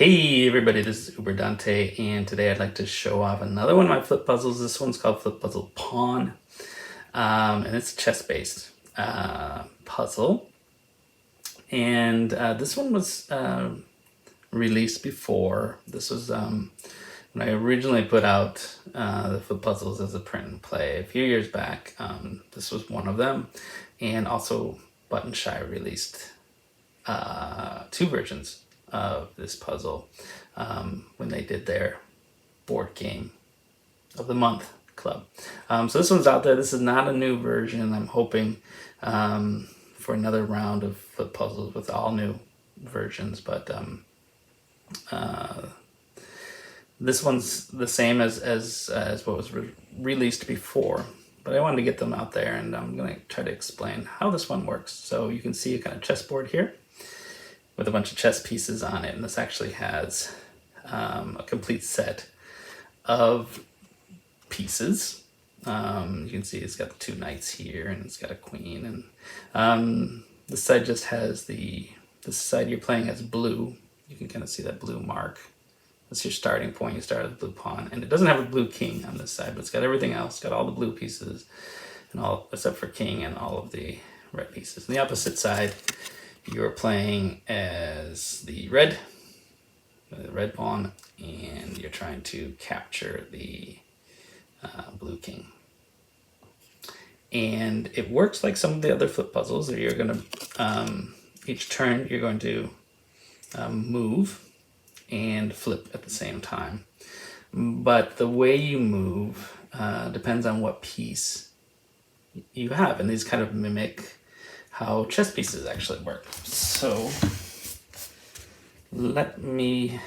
Hey everybody, this is Uber Dante, and today I'd like to show off another one of my flip puzzles. This one's called Flip Puzzle Pawn, and it's a chess-based puzzle. And this one was released before. This was when I originally put out the flip puzzles as a print and play a few years back. This was one of them, and also Button Shy released two versions of this puzzle when they did their board game of the month club. So this one's out there. This is not a new version. I'm hoping for another round of flip puzzles with all new versions, but this one's the same as what was released before. But I wanted to get them out there, and I'm going to try to explain how this one works. So you can see a kind of chessboard here with a bunch of chess pieces on it, and this actually has a complete set of pieces. You can see it's got the two knights here, and it's got a queen, and this side just has this side you're playing has blue. You can kind of see that blue mark. That's your starting point. You start with the blue pawn, and it doesn't have a blue king on this side, but it's got everything else. It's got all the blue pieces, and all except for king and all of the red pieces. On the opposite side, you're playing as the red pawn, and you're trying to capture the blue king. And it works like some of the other flip puzzles. That you're going to each turn you're going to move and flip at the same time. But the way you move depends on what piece you have, and these kind of mimic how chess pieces actually work. So let me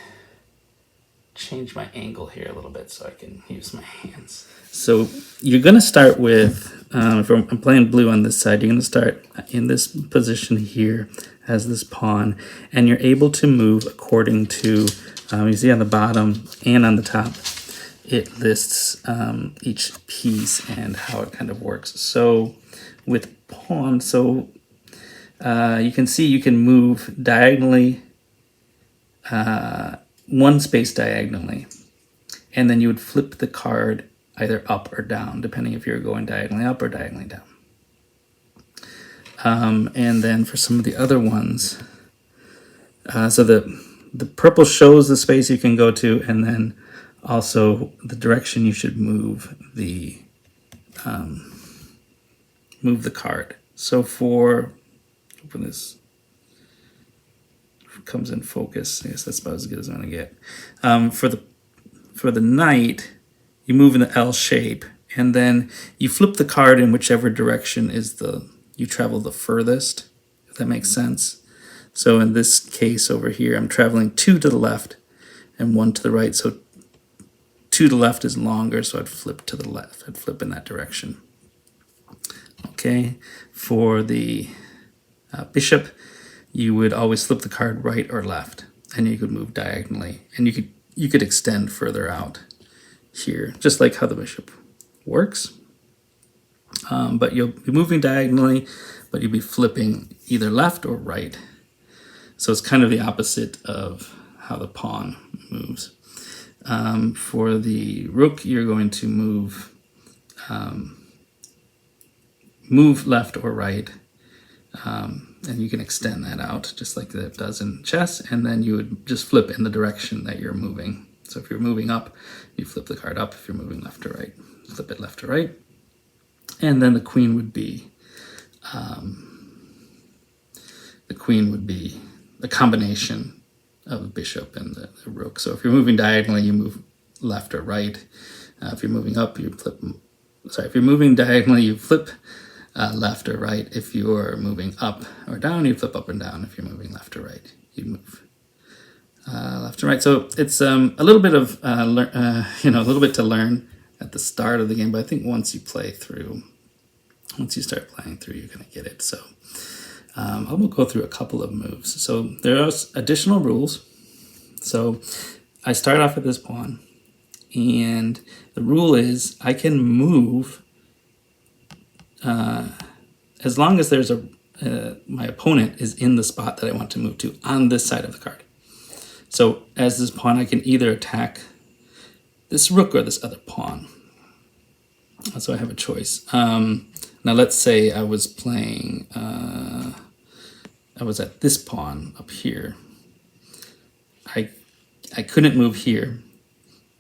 change my angle here a little bit so I can use my hands. So you're going to start with, if I'm playing blue on this side, you're going to start in this position here as this pawn, and you're able to move according to, you see on the bottom and on the top, it lists each piece and how it kind of works. So with pawn, you can see you can move diagonally, one space diagonally, and then you would flip the card either up or down, depending if you're going diagonally up or diagonally down. And then for some of the other ones, so the purple shows the space you can go to, and then also the direction you should move the card. So open this, comes in focus. I guess that's about as good as I'm gonna get. For the knight, you move in the L shape, and then you flip the card in whichever direction you travel the furthest, if that makes sense. So in this case over here, I'm traveling 2 to the left and 1 to the right. So 2 to the left is longer, so I'd flip to the left. I'd flip in that direction. Okay, for the bishop, you would always flip the card right or left, and you could move diagonally, and you could extend further out here, just like how the bishop works. But you'll be moving diagonally, but you'll be flipping either left or right. So it's kind of the opposite of how the pawn moves. For the rook, you're going to move left or right, and you can extend that out just like that does in chess, and then you would just flip in the direction that you're moving. So if you're moving up, you flip the card up. If you're moving left to right, flip it left to right. And then the queen would be a combination of the bishop and the rook. So if you're moving diagonally, you move left or right. If you're moving up, if you're moving diagonally, you flip left or right. If you're moving up or down, you flip up and down. If you're moving left or right, you move left and right. So it's a little bit of a little bit to learn at the start of the game, but I think once you start playing through, you're gonna get it. So I will go through a couple of moves. So there are additional rules. So I start off with this pawn, and the rule is I can move as long as my opponent is in the spot that I want to move to on this side of the card. So as this pawn, I can either attack this rook or this other pawn. So I have a choice. Now let's say I was playing, I was at this pawn up here. I couldn't move here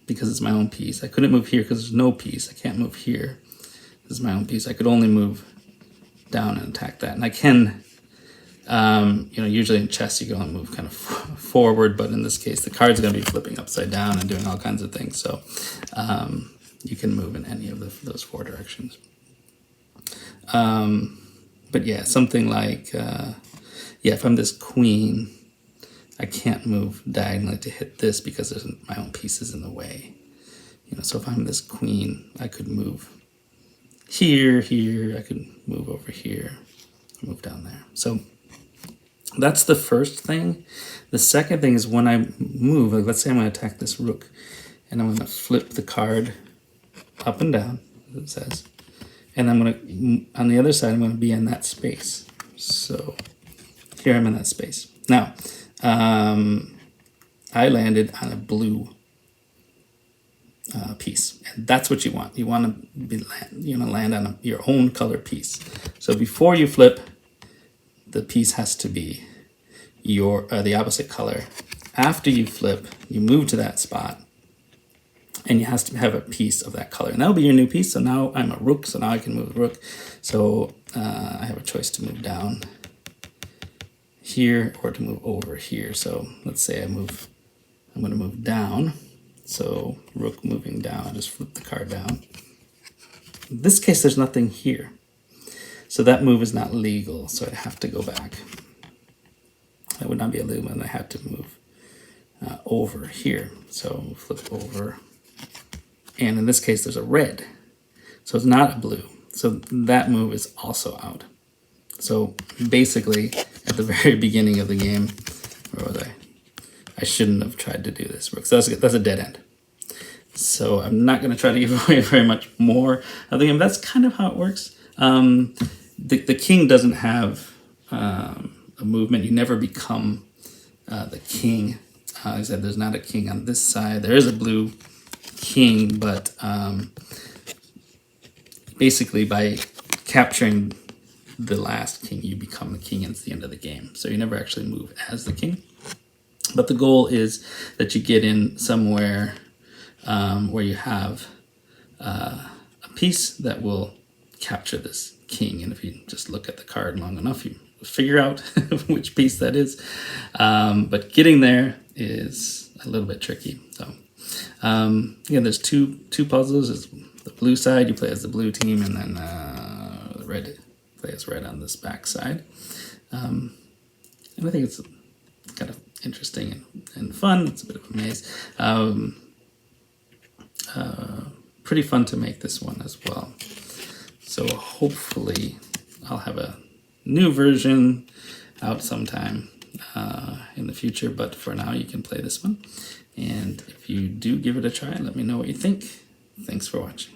because it's my own piece. I couldn't move here because there's no piece. I can't move here. This is my own piece. I could only move down and attack that. And I can, usually in chess you can only move kind of forward, but in this case the card's going to be flipping upside down and doing all kinds of things. So you can move in any of those four directions. But yeah, something like, if I'm this queen, I can't move diagonally to hit this because there's my own pieces in the way. So if I'm this queen, I could move here, I could move over here, move down there. So that's the first thing. The second thing is when I move, like let's say I'm going to attack this rook, and I'm going to flip the card up and down, as it says. And I'm going to, on the other side, I'm going to be in that space. So here I'm in that space. Now, I landed on a blue piece, and that's what you want. You want to land on your own color piece. So before you flip, the piece has to be the opposite color. After you flip, you move to that spot, and you have to have a piece of that color, and that'll be your new piece. So now I'm a rook, so now I can move the rook. So I have a choice to move down here or to move over here. So let's say I'm going to move down. So rook moving down, I just flip the card down. In this case, there's nothing here. So that move is not legal, so I'd have to go back. That would not be illegal, and I had to move over here. So flip over. And in this case, there's a red. So it's not a blue. So that move is also out. So basically, at the very beginning of the game, where was I? I shouldn't have tried to do this. So that's a dead end. So I'm not going to try to give away very much more of the game. That's kind of how it works. The king doesn't have a movement. You never become the king. Like I said, there's not a king on this side. There is a blue king, but basically by capturing the last king, you become the king, and it's the end of the game. So you never actually move as the king. But the goal is that you get in somewhere where you have a piece that will capture this king. And if you just look at the card long enough, you figure out which piece that is. But getting there is a little bit tricky. So again, there's two puzzles. There's the blue side, you play as the blue team, and then the red plays red on this back side. And I think it's kind of interesting and fun. It's a bit of a maze. Pretty fun to make this one as well. So hopefully I'll have a new version out sometime in the future, but for now you can play this one. And if you do give it a try, let me know what you think. Thanks for watching.